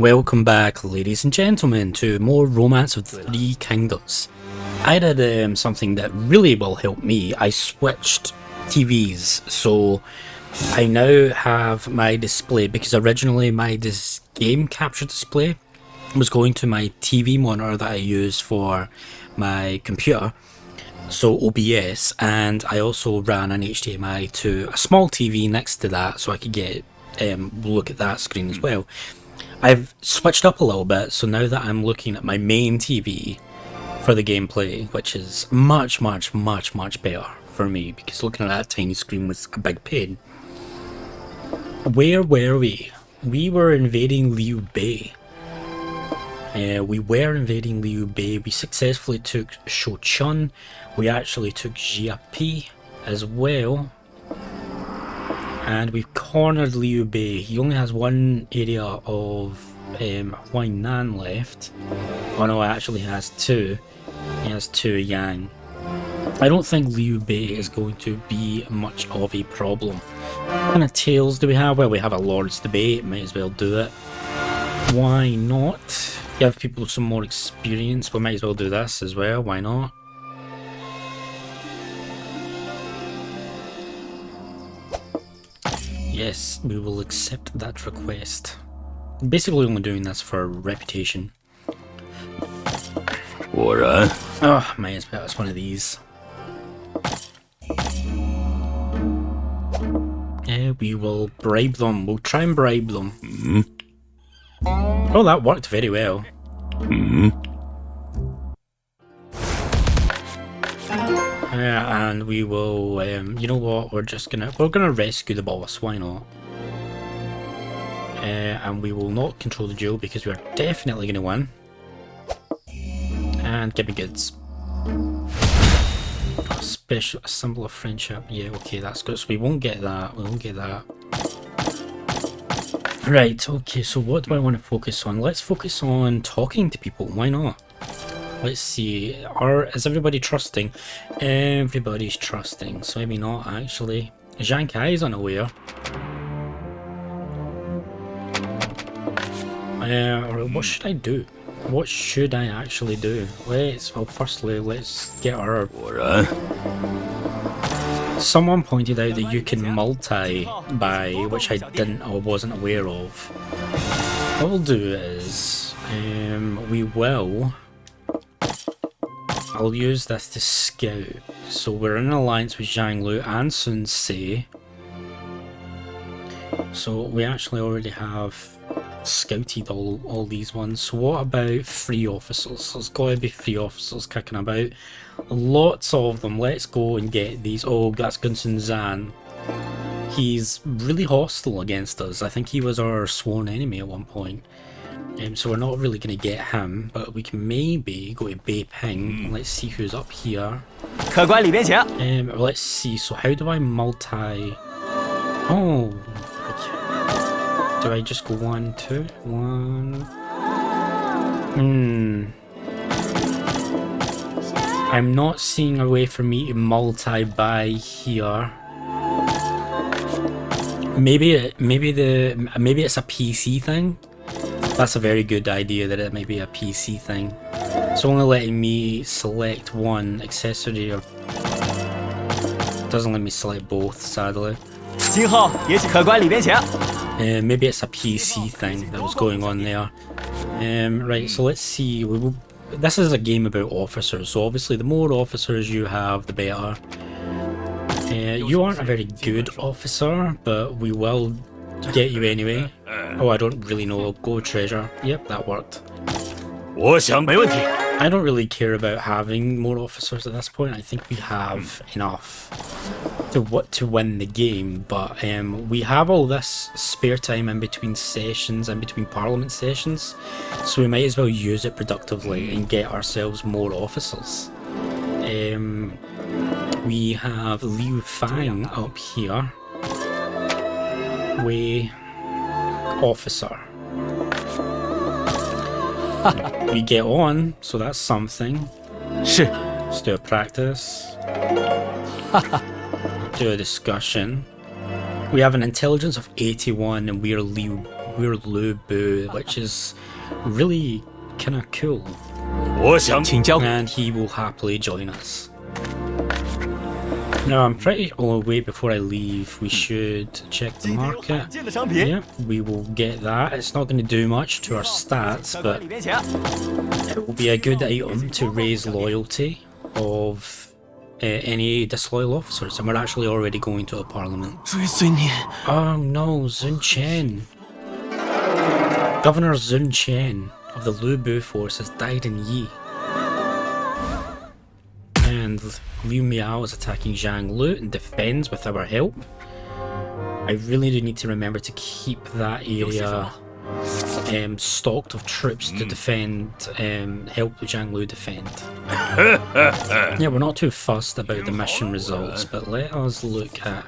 Welcome back, ladies and gentlemen, to more Romance of the Three Kingdoms. I did something that really will help me. I switched TVs, so I now have my display, because originally my game capture display was going to my TV monitor that I use for my computer, so OBS, and I also ran an HDMI to a small TV next to that so I could get look at that screen as well. I've switched up a little bit, so now that I'm looking at my main TV for the gameplay, which is much better for me, because looking at that tiny screen was a big pain. Where were we? We were invading Liu Bei. We successfully took Shochun. We actually took Jiapi as well. And we've cornered Liu Bei. He only has one area of Huainan left. Oh no, actually has two. He has two Yang. I don't think Liu Bei is going to be much of a problem. What kind of tails do we have? Well, we have a Lord's Debate. Might as well do it. Why not? Give people some more experience. We might as well do this as well. Why not? Yes, we will accept that request. Basically only doing this for reputation. Alright. Oh, might as well, it's one of these. Yeah, we will bribe them. We'll try and bribe them. Oh, that worked very well. And we will, you know what, we're gonna rescue the boss, why not? And we will not control the duel because we are definitely gonna win. And give me goods. A symbol of friendship, yeah, okay, that's good, so we won't get that, Right, okay, so what do I want to focus on? Let's focus on talking to people, why not? Let's see, is everybody trusting? Everybody's trusting, so maybe not actually. Zhang Kai is unaware. What should I do? What should I actually do? Firstly, let's get our... Someone pointed out that you can multi-buy, which I didn't or wasn't aware of. What we'll do is, I'll use this to scout. So we're in an alliance with Zhang Lu and Sun Ce. So we actually already have scouted all these ones. So what about free officers? There's got to be free officers kicking about. Lots of them. Let's go and get these. Oh, that's Gunsun Zan. He's really hostile against us. I think he was our sworn enemy at one point. So we're not really going to get him, but we can maybe go to Bei Ping. Let's see who's up here. Let's see, so how do I multi... Oh, do I just go 1, 2, 1? I'm not seeing a way for me to multi-buy here. Maybe it's a PC thing. That's a very good idea, that it might be a PC thing. It's only letting me select one accessory, or doesn't let me select both, sadly. Maybe it's a PC thing that was going on there. Right, so let's see. This is a game about officers, so obviously the more officers you have, the better. You aren't a very good officer, but we will get you anyway. Oh, I don't really know. I'll go treasure. Yep, that worked. I don't really care about having more officers at this point. I think we have enough to win the game, but we have all this spare time in between sessions, in between parliament sessions, so we might as well use it productively and get ourselves more officers. We have Liu Fang up here. Wei officer. We get on, so that's something. Let's do a practice. Do a discussion. We have an intelligence of 81 and we're we're Lu Bu, which is really kind of cool. 我想请教。 And he will happily join us. Now, I'm pretty... Oh, wait, before I leave, we should check the market. Yep, we will get that. It's not going to do much to our stats, but it will be a good item to raise loyalty of any disloyal officers, and we're actually already going to a parliament. Oh no, Sun Chen. Governor Sun Chen of the Lu Bu force has died in Yi. And Liu Miao is attacking Zhang Lu and defends with our help. I really do need to remember to keep that area stocked of troops to defend, help Zhang Lu defend. Yeah, we're not too fussed about the mission results, but let us look at...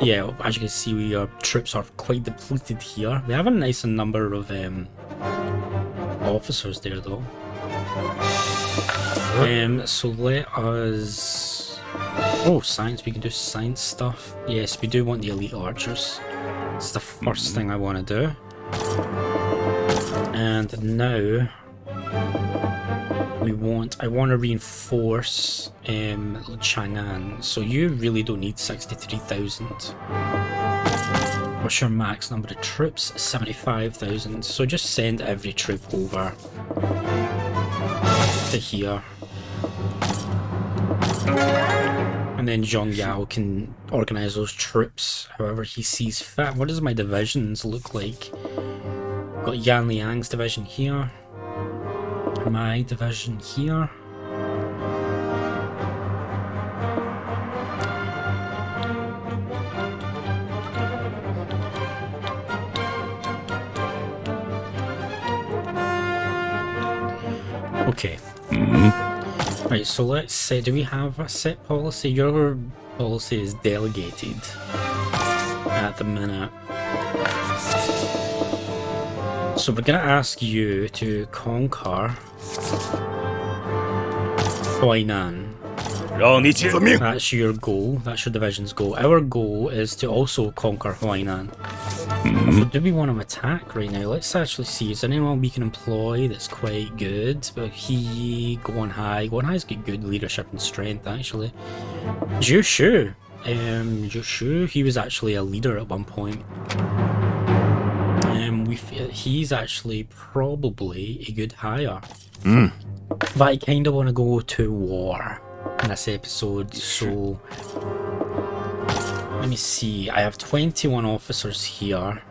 Yeah, as you can see, our troops are quite depleted here. We have a nice number of officers there though. So let us... Oh, science, we can do science stuff. Yes, we do want the elite archers. It's the first thing I want to do. And now I want to reinforce Chang'an. So you really don't need 63,000. What's your max number of troops? 75,000. So just send every troop over to here. And then Zhong Yao can organize those troops however he sees fit. What does my divisions look like? Got Yan Liang's division here. My division here. Okay. Right, so let's say, do we have a set policy? Your policy is delegated at the minute. So we're going to ask you to conquer Huainan. That's your goal, that's your division's goal. Our goal is to also conquer Huainan. So do we want to attack right now? Let's actually see, is there anyone we can employ that's quite good? But Guan Hai's got good leadership and strength actually. Zhu Shu, he was actually a leader at one point. He's actually probably a good hire. But I kind of want to go to war in this episode, so let me see. I have 21 officers here.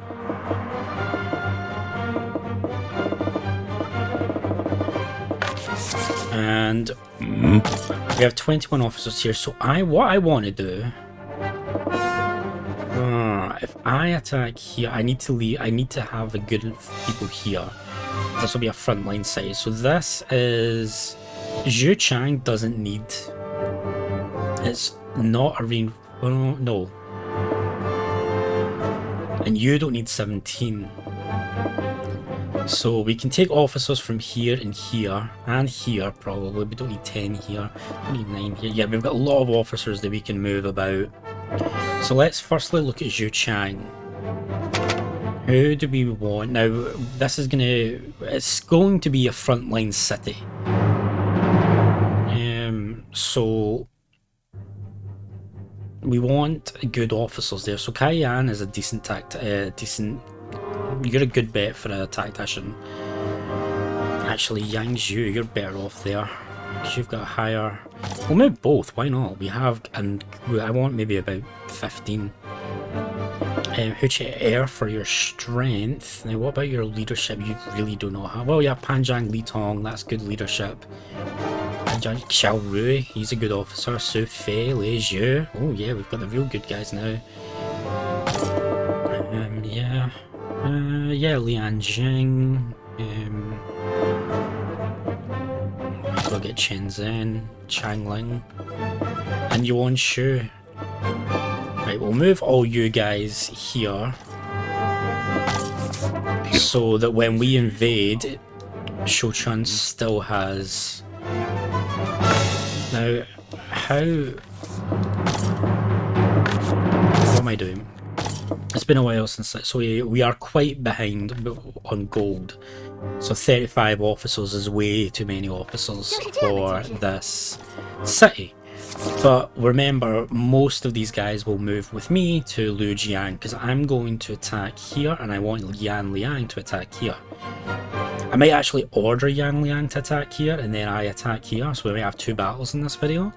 And we have 21 officers here, so what I want to do, if I attack here, I need to have a good people here. This will be a frontline site. So this is... Zhu Chang doesn't need... It's not a no. And you don't need 17. So we can take officers from here and here, and here probably. We don't need 10 here, we need 9 here. Yeah, we've got a lot of officers that we can move about. So let's firstly look at Zhu Chang. Who do we want? Now, this is it's going to be a frontline city. So we want good officers there. So Cayenne is a decent you're a good bet for a tactician. Actually, Yangzhou, you're better off there. Because you've got a higher... We'll move both, why not? We have, and I want maybe about 15. Huche Air for your strength. Now what about your leadership? You really do not have... Well, yeah, Panjang Li Tong, that's good leadership. Panjang Xiao Rui, he's a good officer. Su Fei, Lei Zhu. Oh yeah, we've got the real good guys now. Yeah, Lian Jing. We'll get Chen Zhen, Chang Ling, and Yuan Shu. Right, we'll move all you guys here, so that when we invade, Shochun still has... Now, how... What am I doing? Is been a while since so we are quite behind on gold. So 35 officers is way too many officers for this city. But remember, most of these guys will move with me to Lujiang because I'm going to attack here and I want Yan Liang to attack here. I might actually order Yan Liang to attack here and then I attack here, so we may have 2 battles in this video.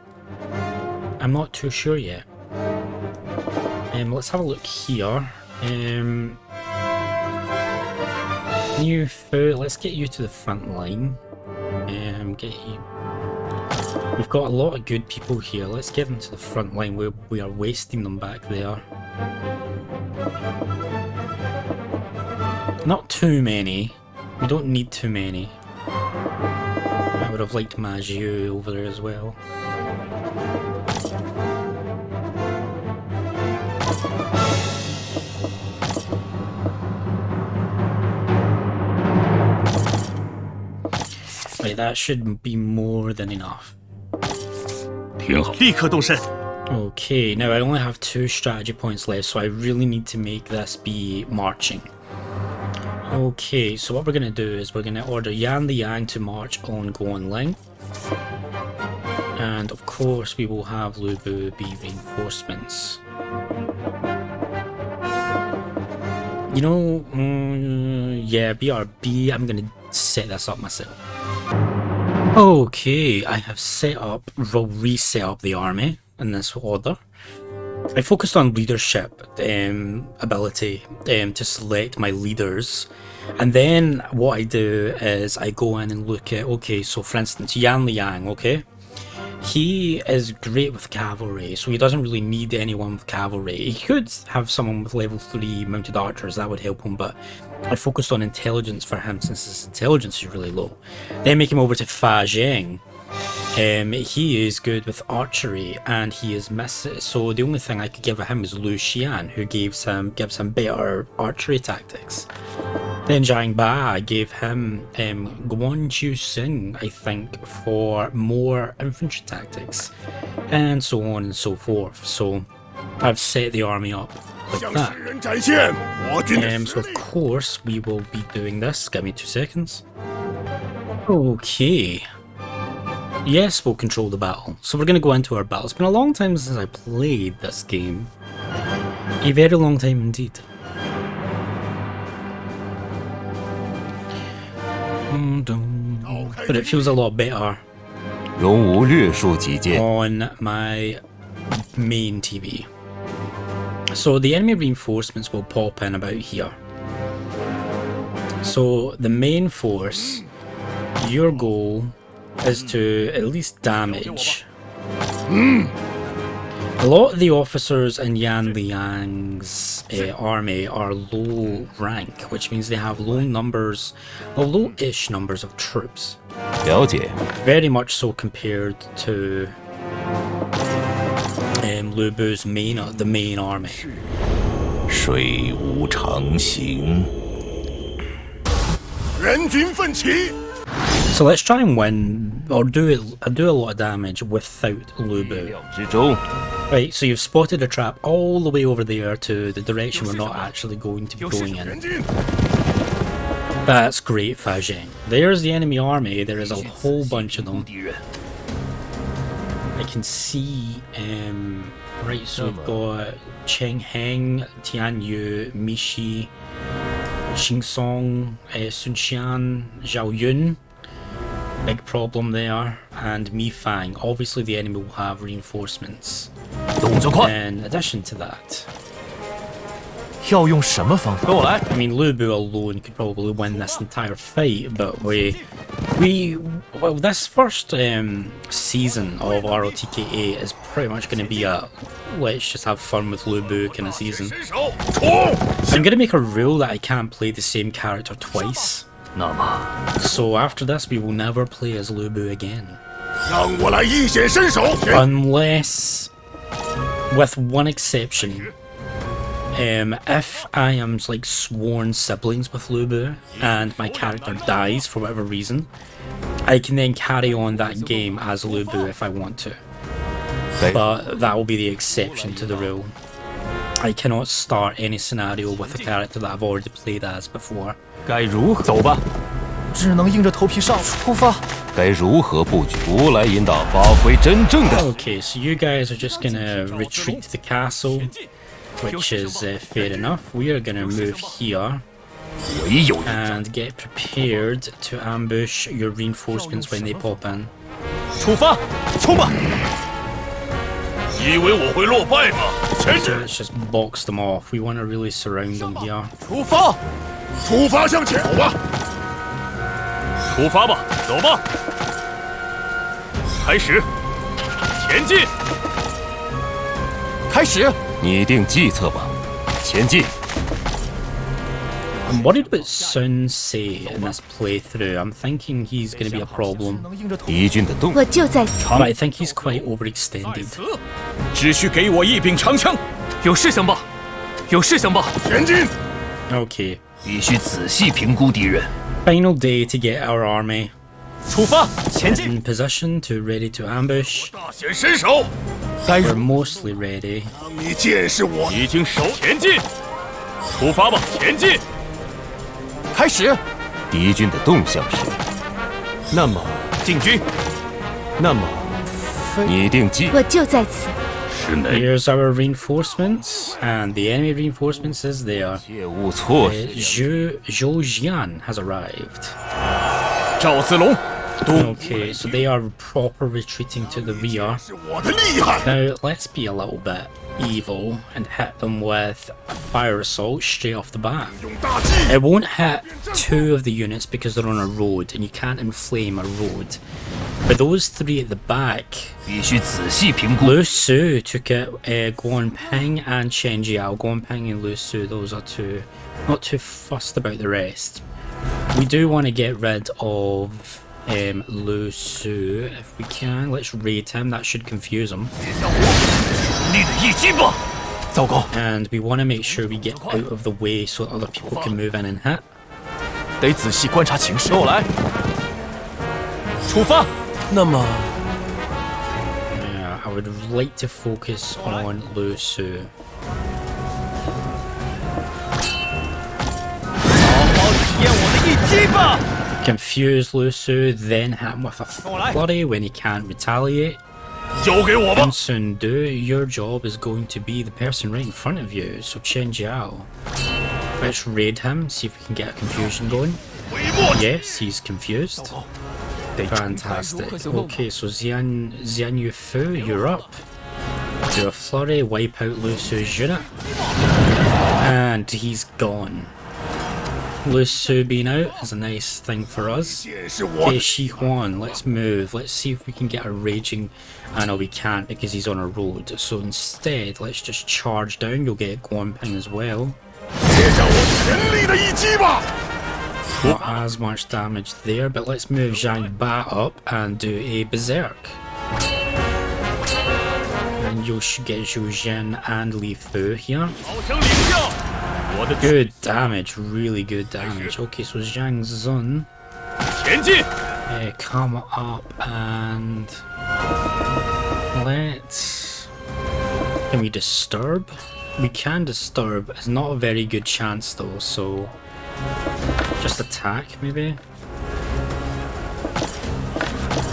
I'm not too sure yet. Let's have a look here. New food, let's get you to the front line. Get you. We've got a lot of good people here. Let's get them to the front line. We are wasting them back there. Not too many. We don't need too many. I would have liked Majiu over there as well. Right, that should be more than enough. Okay, now I only have 2 strategy points left, so I really need to make this be marching. Okay, so what we're going to do is we're going to order Yan Liang to march on Guanling. And of course we will have Lubu be reinforcements. You know, yeah, BRB, I'm going to set this up myself. Okay, I have reset up the army in this order. I focused on leadership ability to select my leaders, and then what I do is I go in and look at, okay, so for instance, Yan Liang, okay? He is great with cavalry, so he doesn't really need anyone with cavalry. He could have someone with level 3 mounted archers, that would help him, but I focused on intelligence for him since his intelligence is really low. Then make him over to Fa Zheng. He is good with archery and he is so the only thing I could give him is Lu Xian, who gives him better archery tactics. Then Zhang Ba, I gave him Guan Chu Sing, I think, for more infantry tactics, and so on and so forth. So I've set the army up like that. So of course we will be doing this. Give me 2 seconds. Okay. Yes, we'll control the battle. So we're going to go into our battle. It's been a long time since I played this game. A very long time indeed. But it feels a lot better on my main TV. So the enemy reinforcements will pop in about here. So the main force, your goal is to at least damage. A lot of the officers in Yan Liang's army are low rank, which means they have low numbers, well, low-ish numbers of troops. Very much so compared to Lubu's the main army. So let's try and win, or do a lot of damage without Lubu. Right, so you've spotted a trap all the way over there to the direction we're not actually going to be going in. That's great, Fa Zheng. There's the enemy army, there is a whole bunch of them. I can see, right, so we've got Cheng Heng, Tian Yu, Mishi, Xing Song, Sun Xian, Zhao Yun. Big problem there, and Mi Fang. Obviously the enemy will have reinforcements. In addition to that, I mean, Lubu alone could probably win this entire fight, but well, this first season of ROTK8 is pretty much going to be a let's just have fun with Lubu kind of season. I'm going to make a rule that I can't play the same character twice. So after this, we will never play as Lubu again. Unless, with one exception, if I am like sworn siblings with Lubu and my character dies for whatever reason, I can then carry on that game as Lubu if I want to. But that will be the exception to the rule. I cannot start any scenario with a character that I've already played as before. 该如何走吧？只能硬着头皮上出发。该如何布局？无来引导，发挥真正的。 Okay, so you guys are just gonna retreat to the castle, which is fair enough. We are gonna move here 唯有 and get prepared to ambush your reinforcements when they pop in. 出发，冲吧！以为我会落败吗？前 So 进！ let's just box them off. We want to really surround them here. 出发！出发向前走吧！出发吧，走吧！开始，前进！开始，拟定计策吧，前进！ I'm worried about Sun Se in this playthrough. I'm thinking he's going to be a problem. 能硬着头。敌军的动，我就在此。 But I think he's quite overextended. 只需给我一柄长枪。有事情吧？有事情吧？前进！ Okay. 必须仔细评估敌人。 Final day to get our army 出发，前进！ in position to ready to ambush. 大显身手， We're mostly ready. 让你见识我。已经手前进，出发吧，前进！开始，敌军的动向是，那么进军，那么拟定计我就在此。是哪？ Here's our reinforcements, and the enemy reinforcements is there. 切勿错失。 Zhou Jian has arrived. 赵子龙， Okay, so they are proper retreating to the rear. 是我的厉害。 Now, let's be a little bit evil and hit them with a fire assault straight off the bat. 用大计， It won't hit two of the units because they're on a road and you can't inflame a road. But those three at the back, 必须仔细评估。 Lu Su took it, Guanping and Chen Jiao. Guanping and Lu Su, those are two. Not too fussed about the rest. We do want to get rid of Lu Su if we can. Let's raid him, that should confuse him. 你的一击吧！糟糕， And we want to make sure we get out of the way so other people can move in and hit. 得仔细观察情势。跟我来，出发！那么， Yeah, I would like to focus on Lu Su. 好好体验我的一击吧！ Confuse Lu Su, then hit him with a flurry when he can't retaliate. 交给我吧 And。Sun Du, your job is going to be the person right in front of you, so Chen Jiao. Let's raid him, see if we can get a confusion going. 微末 Yes, he's confused. 得重开如 Fantastic. 何就弄。 Okay, so Xian Yufu, you're up. Do a flurry, wipe out Lu Su's unit. And he's gone. Lu Su being out is a nice thing for us. 见识我 Okay, Shi Huan, let's move. Let's see if we can get a raging. I know we can't because he's on a road. So instead, let's just charge down. You'll get Guanping as well. 接下我全力的一击吧！ Not as much damage there, but let's move Zhang Ba up and do a berserk. And you should get Zhou Zhen and Li Fu here. 好生领教，我的 Good damage, really good damage. Okay, so Zhang Zun, 前进！ come up and let's. Can we disturb? We can disturb. It's not a very good chance though, so just attack maybe.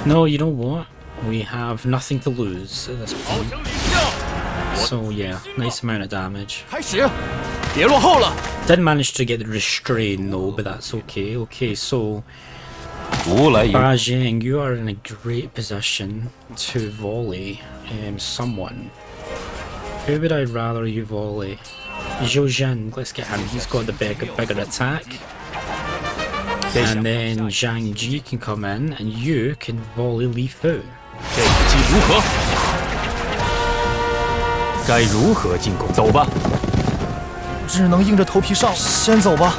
No, you know what? We have nothing to lose at this 好 point. 生领教， So yeah, nice amount of damage. 开始，别落后了。 Didn't manage to get the restrain though, but that's okay. Okay, so 无来引 Ba Zheng, you are in a great position to volley someone. Who would I rather you volley? Zhou Zhen, let's get him. He's got the bigger attack. And then Zhang Ji can come in and you can volley Li Fu. 这一击如何？该如何进攻？走吧，只能硬着头皮上，先走吧。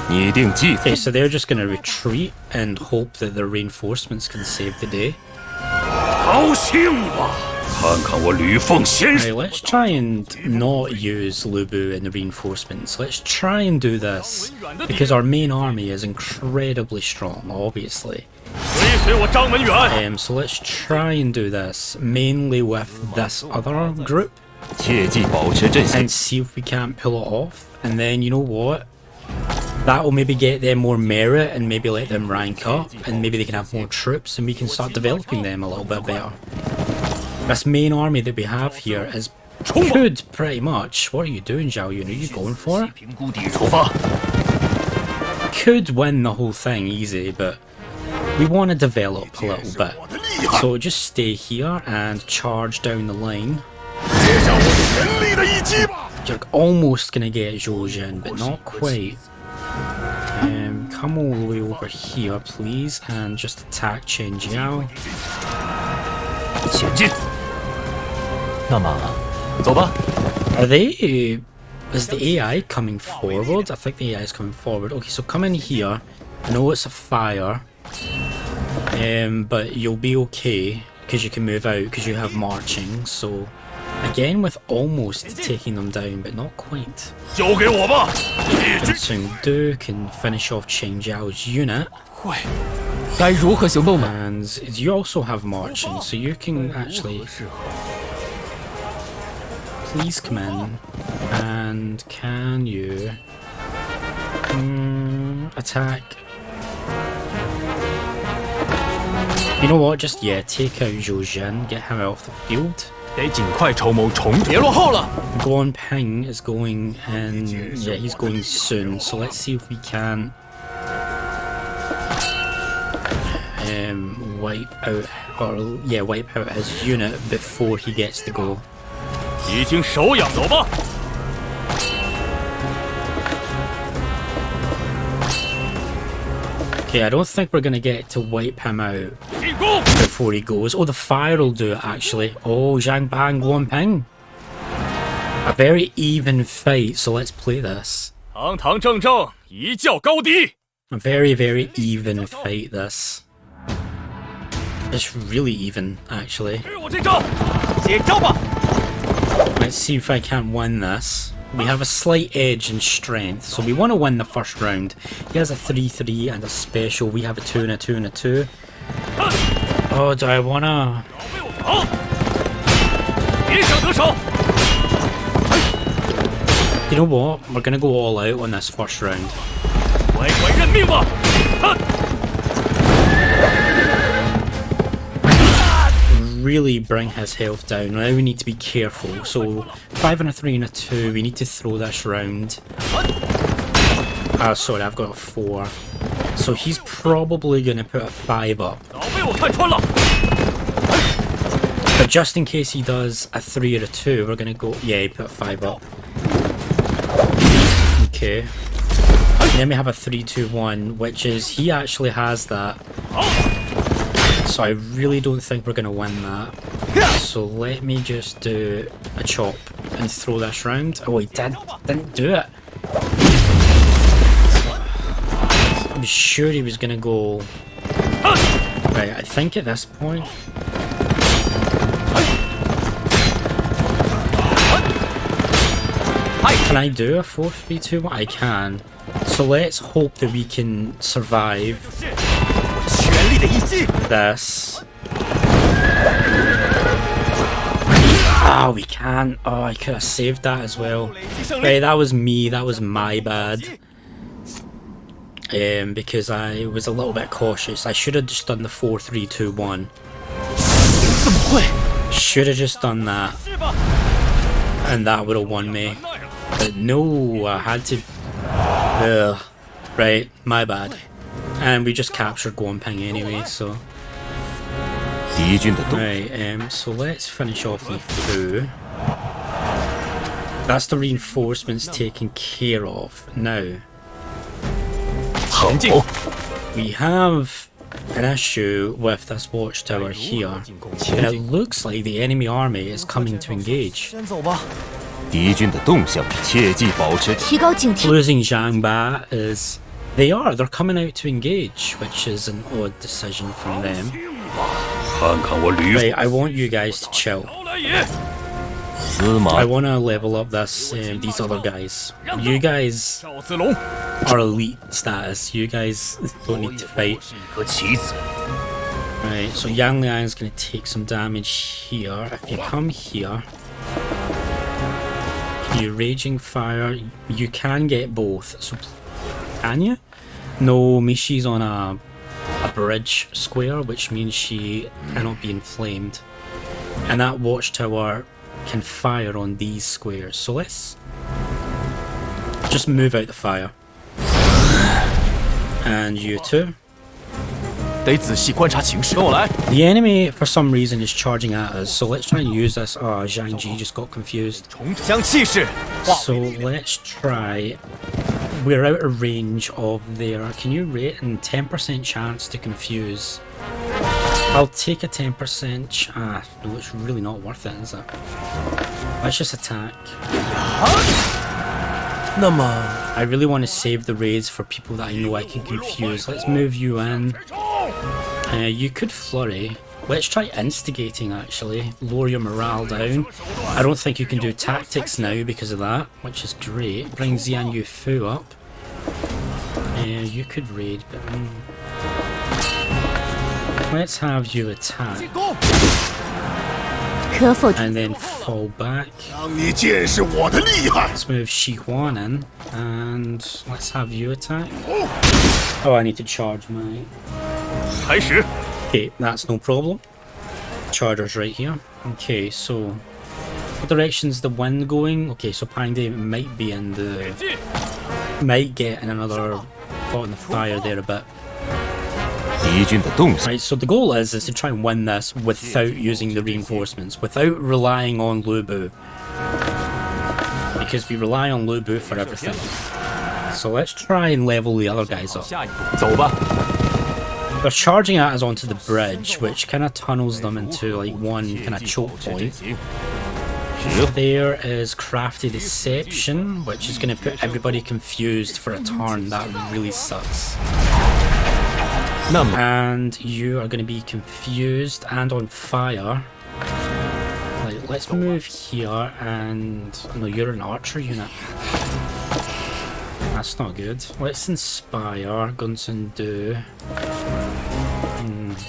拟定计策 Okay,。so they're just gonna retreat and hope that the reinforcements can save the day. 高兴吧！看看我吕奉先 Right, let's try and not use Lubu in the reinforcements. Let's try and do this because our main army is incredibly strong, obviously. 追随我张门远， So let's try and do this mainly with this other group. 切记保持阵型。 and see if we can't pull it off. And then, you know what? That will maybe get them more merit and maybe let them rank up, and maybe they can have more troops and we can start developing them a little bit better. This main army that we have here is could pretty much. What are you doing, Zhao Yun? Are you going for it? 评估敌人出发。 Could win the whole thing easy, but we want to develop a little bit. So just stay here and charge down the line. 接下我全力的一击吧！ You're almost gonna get Zhou Jin, but not quite. Come all the way over here, please, and just attack Chen Jiao. 前进。那么，走吧。 Are they... Is the AI coming forward? I think the AI is coming forward. Okay, so come in here. I know it's a fire. But you'll be okay, because you can move out, because you have marching, so... Again, with almost taking them down, but not quite. 交给我吧！ And Sun Du can finish off Chen Jiao's unit. 会，该如何行动呢？ And you also have marching, so you can actually... Please come in. And can you... attack... You know what, just, yeah, take out Zhou Jin, get him off the field. 得尽快筹谋重别落后了。 Guan Ping is going in... Yeah, he's going soon, so let's see if we can... wipe out... Or, yeah, wipe out his unit before he gets to go. 敌军手痒，走吧。 Okay, I don't think we're gonna get to wipe him out 进攻！ before he goes. Oh, the fire will do it, actually. Oh, Zhang Bang, Guan Ping. A very even fight, so let's play this. 堂堂正正，一较高低。 A very, very even fight, this. It's really even, actually. 给我这招，接招吧！ Let's see if I can't win this. We have a slight edge in strength, so we want to win the first round. He has a 3-3 and a special. We have a 2 and a 2 and a 2. Oh, do I wanna... 被我跑！别想得手！ You know what? We're gonna go all out on this first round. 乖乖认命吧！哼！ Really bring his health down. Now we need to be careful. So 5 and a 3 and a 2. We need to throw this round. Sorry, I've got a 4. So he's probably gonna put a 5 up. 早被我看穿了。 But just in case he does a 3 or a 2, we're gonna go... Yeah, he put a 5 up. Okay. Then we have a 3-2-1, which is... He actually has that. So I really don't think we're gonna win that. So let me just do a chop and throw this round. Oh, he didn't do it. I was sure he was gonna go... Right, I think at this point... Can I do a 4-3-2? I can. So let's hope that we can survive 全力的一击！ this. Ah, we can't. Oh, I could have saved that as well. Right, that was me. That was my bad. Because I was a little bit cautious. I should have just done the 4-3-2-1. 怎么会？ Should have just done that. And that would have won me. But no, I had to... Ugh. Right, my bad. And we just captured Guan Ping anyway, so... 敌军的动， Right, so let's finish off the Fu. That's the reinforcements taken care of. Now, 前进！ we have an issue with this watchtower here. 进攻 And 前 it 进！ looks like the enemy army is coming to engage. 先走吧。敌军的动向，切记保持。提高警惕。 Losing Zhang Ba is... They're coming out to engage, which is an odd decision from them. 看看我吕 Right, I want you guys to chill. 老来也！司马 I want to level up these other guys. You guys 赵子龙 are elite status. You guys don't need to fight. 是一颗棋子， Right, so Yang Liang is going to take some damage here. If you come here, You raging fire. You can get both. So can you? No, Mishi's on a bridge square, which means she cannot be inflamed. And that watchtower can fire on these squares. So let's just move out the fire. And you too. 得仔细观察情势。跟我来。 The enemy, for some reason, is charging at us, so let's try and use this. Oh, Zhang Ji just got confused. 将气势。 So let's try. We're out of range of their. Can you rate and 10% chance to confuse? I'll take a 10%. No, it's really not worth it, is it? Let's just attack. 那么 I really want to save the raids for people that I know I can confuse. Let's move you in. You could flurry. Let's try instigating actually. Lower your morale down. I don't think you can do tactics now because of that, which is great. Bring Xian Yufu up. You could raid, but let's have you attack. And then fall back. 让你见识我的厉害！ Let's move Shi Huan in, and let's have you attack. Oh, I need to charge my... 开始。 Okay, that's no problem. Charger's right here. Okay, so... What direction's the wind going? Okay, so Pangde might be in the... Might get in another... Caught in the fire there a bit. 敌军的动向。 Right, so the goal is to try and win this without using the reinforcements, without relying on Lu Bu. Because we rely on Lu Bu for everything. So let's try and level the other guys up. 下一步，走吧。 They're charging at us onto the bridge, which kind of tunnels them into like one kind of choke point. There is Crafty Deception, which is going to put everybody confused for a turn. That really sucks. And you are going to be confused and on fire. Like, let's move here and... No, you're an archer unit. That's not good. Let's inspire Gunsun Do.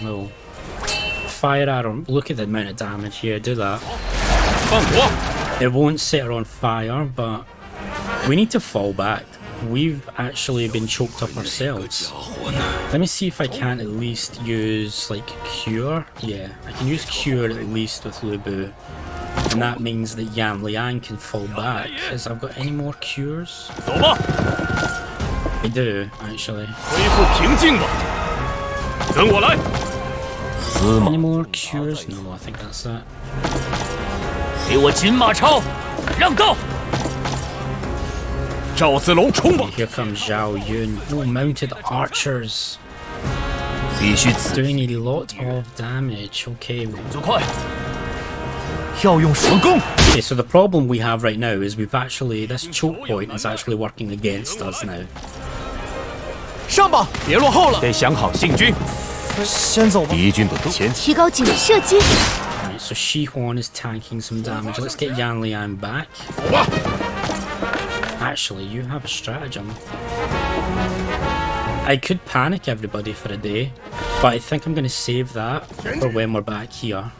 No. Fire arrow. Look at the amount of damage here. Do that. It won't set her on fire, but we need to fall back. We've actually been choked up ourselves. Let me see if I can at least use like cure. Yeah, I can use cure at least with Lu Bu. And that means that Yan Liang can fall back. Has I've got any more cures? I do, actually. 恢复平静吧。跟我来。 Any more cures? No, I think that's it. 给我金马超，让道。赵子龙冲吧！ Here comes Zhao Yun. Oh, mounted archers. 必须此 Doing a lot of damage. Okay. 走快！要用神功。 Okay, so the problem we have right now is we've actually... This choke point is actually working against us now. 上吧，别落后了。得想好信军。先走吧。敌军的前提高警射击。 Right, so Shi Huan is tanking some damage. Let's get Yan Liang back. 走吧。 Actually, you have a stratagem. I could panic everybody for a day, but I think I'm going to save that for when we're back here.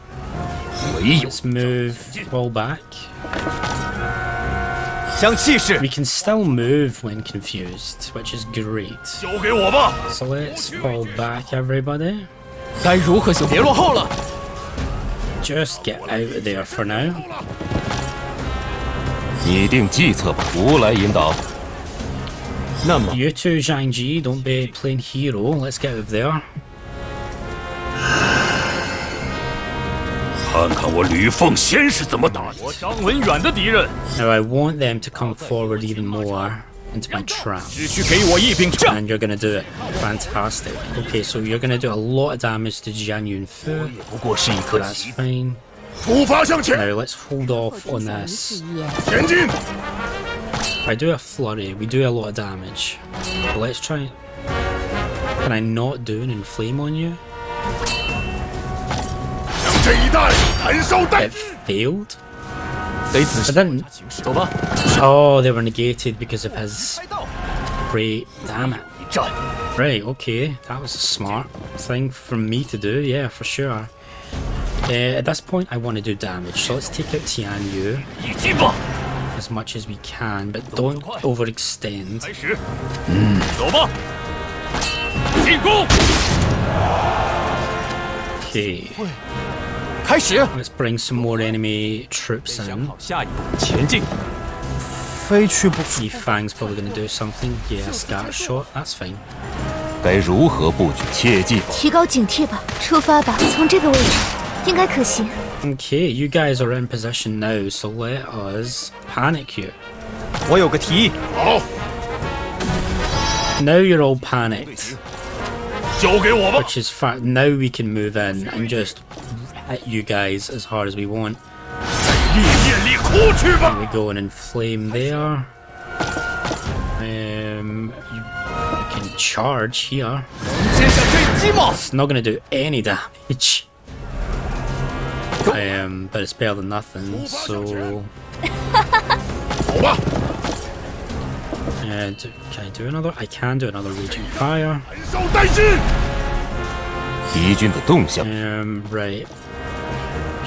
唯有 Let's move all back. 将气势。 We can still move when confused, which is great. 交给我吧。 So let's fall back, everybody. 该如何别落后了。 Just get out of there for now. 拟定计策吧，吾来引导。那么 You two, Zhang Ji, don't be playing hero. Let's get out of there. 看看我吕奉先是怎么打我张文远的敌人。 Now I want them to come forward even more into my trap. 只需给我一柄杖。 And you're gonna do it. Fantastic. Okay, so you're gonna do a lot of damage to Jian Yunfu. 不过是一颗 That's 棋子。 fine. 出发向前， Now let's hold off on this. 前进。 If I do a flurry, we do a lot of damage. But let's try. Can I not do an inflame on you? 向这一带燃烧弹 It。failed. 得仔 I 细 didn't. 情势。走吧。 Oh, they were negated because of his. Great. Damn it. 一战。 Right. Okay. That was a smart thing for me to do. Yeah, for sure. At this point, I want to do damage. So let's take out Tian Yu. 一击吧。as much as we can, but don't overextend. 开始，走吧，进攻！ Okay, 开始。 let's bring some more enemy troops 想 in. 好下一步，前进。非去不可。 Yi Fang's probably going to do something. Yeah, scatter shot. That's fine. 该如何布局？切记，提高警惕吧，出发吧，从这个位置应该可行。 Okay, you guys are in position now, so let us panic you. 我有个提议，好， Now you're all panicked, 交给我吧。 which is fact. Now we can move in and just hit you guys as hard as we want. 烈焰里哭去吧！ We go and inflame there. You can charge here. 先生对鸡毛。 It's not going to do any damage. But it's better than nothing. So, 走吧， can I do another? I can do another raging fire. 燃烧殆尽。敌军的动向。 Right.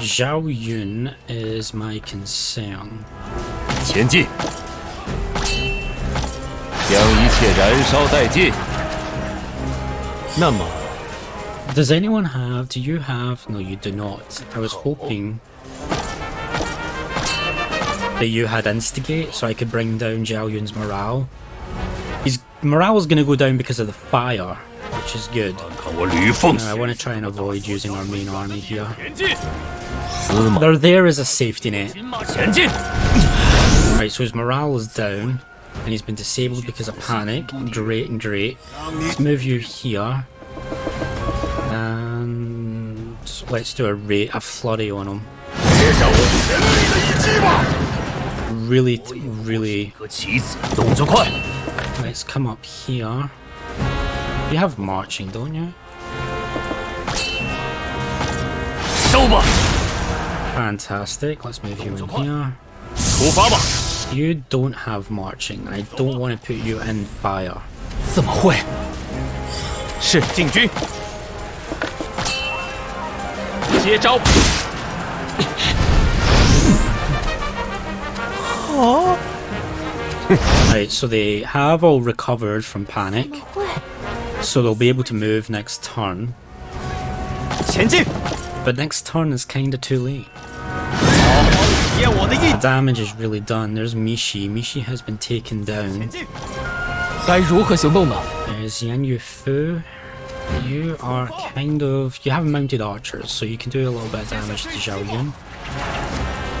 Zhao Yun is my concern. 前进，将一切燃烧殆尽。那么， Does anyone have? Do you have? No, you do not. I was hoping that you had instigate, so I could bring down Zhao Yun's morale. His morale is going to go down because of the fire, which is good. 看我吕奉 I want to try and avoid using our main army here. 前进，司马 They're there as a safety net. 金马前进。 Right, so his morale is down, and he's been disabled because of panic. Great and great. Let's move you here. And let's do a flurry on him. 接下我全力的一击吧！ Really. 和棋子，动作快。 Let's come up here. You have marching, don't you? 收吧， Fantastic. Let's move you in here. 出发吧！ You don't have marching. I don't want to put you in fire. 怎么会？是进军，接招！ Right, so they have all recovered from panic. So they'll be able to move next turn. 前进， But next turn is kinda too late. 体验我的意 The damage is really done. There's Mishi. Mishi has been taken down. 该如何行动呢？ There's Yan Yufu. You are kind of... You have mounted archers, so you can do a little bit of damage to Zhao Yun.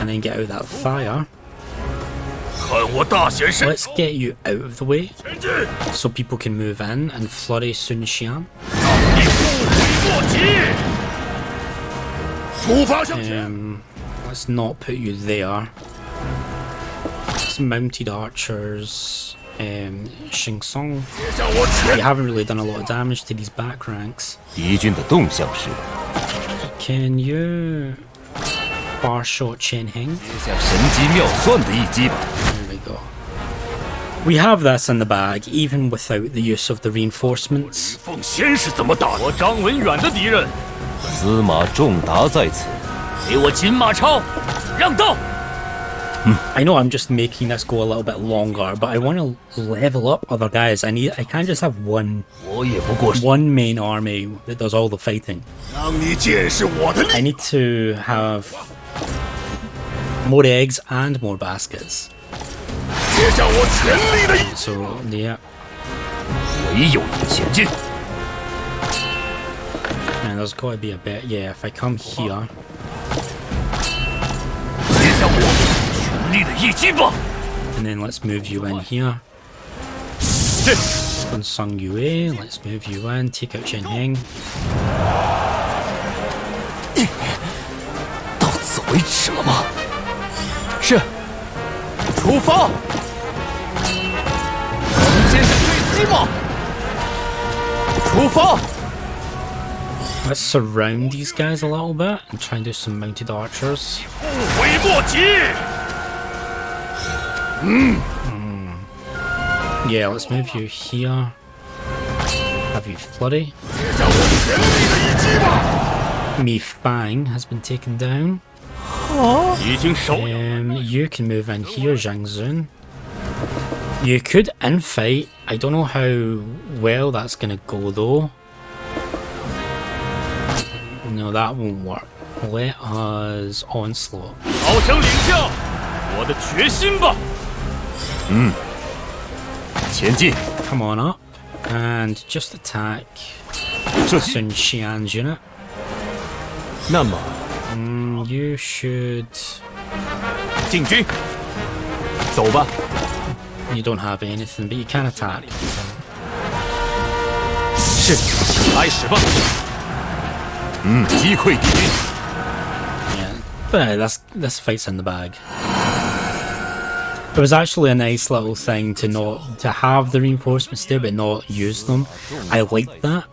And then get out that fire. 看我大显身 Let's get you out of the way 前进， so people can move in and flurry Sun Xian. 你不离莫及。出发向前， Let's not put you there. Some mounted archers. Xing Song. 接下我全 You haven't really done a lot of damage to these back ranks. 敌军的动向是 Can you bar shot Chen Heng? 接下神机妙算的一击吧。 There we go. We have this in the bag, even without the use of the reinforcements. 奉先是怎么打我张文远的敌人？司马仲达在此，给我金马超，让道！ I know I'm just making this go a little bit longer, but I want to level up other guys. I can't just have one 我也不过是 one main army that does all the fighting. 让你见识我的 I 力。 need to have more eggs and more baskets. 接下我全力的一， So yeah, 唯有你前进。 and there's got to be a bit. Yeah, if I come here, 接下我全力的一击吧！ and then let's move you in here. 这 On Sung Yue, let's move you in. Take out Chen Heng. 到此为止了吗？是，出发！先生对鸡毛，出发！ Let's surround these guys a little bit and try and do some mounted archers. 不悔莫及。 Yeah, let's move you here. Have you flurry. 接下我全力的一击吧！ Mi Fang has been taken down. 已经手咬。You can move in here, Zhang Zun. You could infight. I don't know how well that's gonna go though. No, that won't work. Let us onslaught. 好生领教我的决心吧。前进， Come on up and just attack 射击。 Sun Xian's unit. 那么 You should. 进军，走吧。 You don't have anything, but you can attack. 是，开始吧。击溃敌军。 Yeah, but this fight's in the bag. It was actually a nice little thing to have the reinforcements there but not use them. I liked that.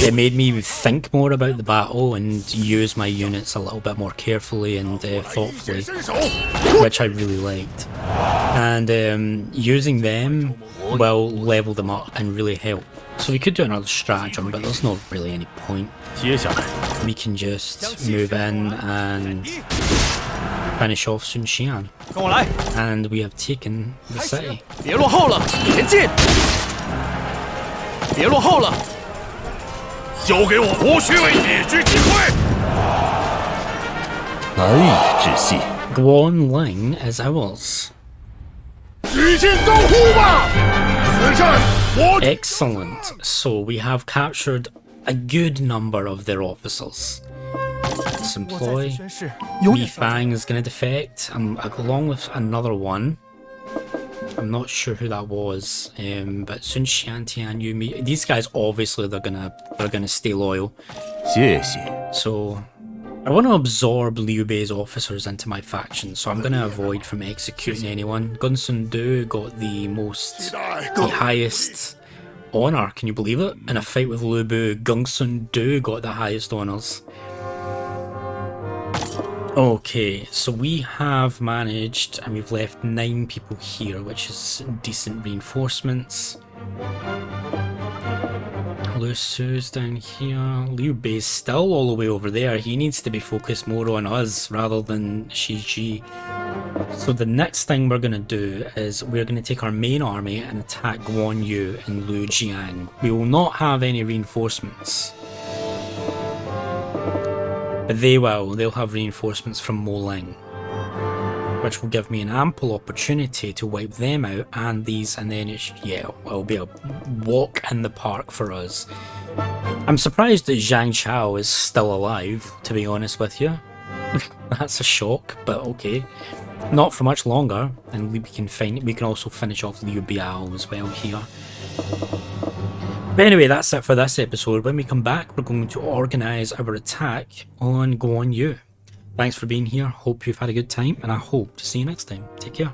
It made me think more about the battle and use my units a little bit more carefully and thoughtfully, which I really liked. And using them will level them up and really help. So we could do another stratagem, but there's not really any point. 接下来， We can just move in and finish off Sun Xian. 跟我来， And we have taken the city. 别落后了，前进！别落后了，交给我，无需为野居击溃。难以置信。 Guan Ling is ours. 举剑高呼吧！此战我 Excellent. So we have captured a good number of their officers. Let's employ. 宣誓， Mi Fang is going to defect, along with another one. I'm not sure who that was, but Sun Xian, Tian Yu, Mi. These guys obviously they're gonna stay loyal. 谢谢。 So I want to absorb Liu Bei's officers into my faction, so I'm going to avoid from executing anyone. Gun Sun Du got the highest honor. Can you believe it? In a fight with Liu Bei, Gung Sun Du got the highest honors. Okay, so we have managed, and we've left 9 people here, which is decent reinforcements. Lu Su's down here. Liu Bei's still all the way over there. He needs to be focused more on us rather than Shi Ji. So the next thing we're going to do is we're going to take our main army and attack Guan Yu and Lu Jiang. We will not have any reinforcements. But they will. They'll have reinforcements from Mo Ling, which will give me an ample opportunity to wipe them out and these, and then it'll be a walk in the park for us. I'm surprised that Zhang Chao is still alive, to be honest with you. That's a shock, but okay. Not for much longer, and we can also finish off Liu Biao as well here. But anyway, that's it for this episode. When we come back, we're going to organise our attack on Guan Yu. Thanks for being here. Hope you've had a good time, and I hope to see you next time. Take care.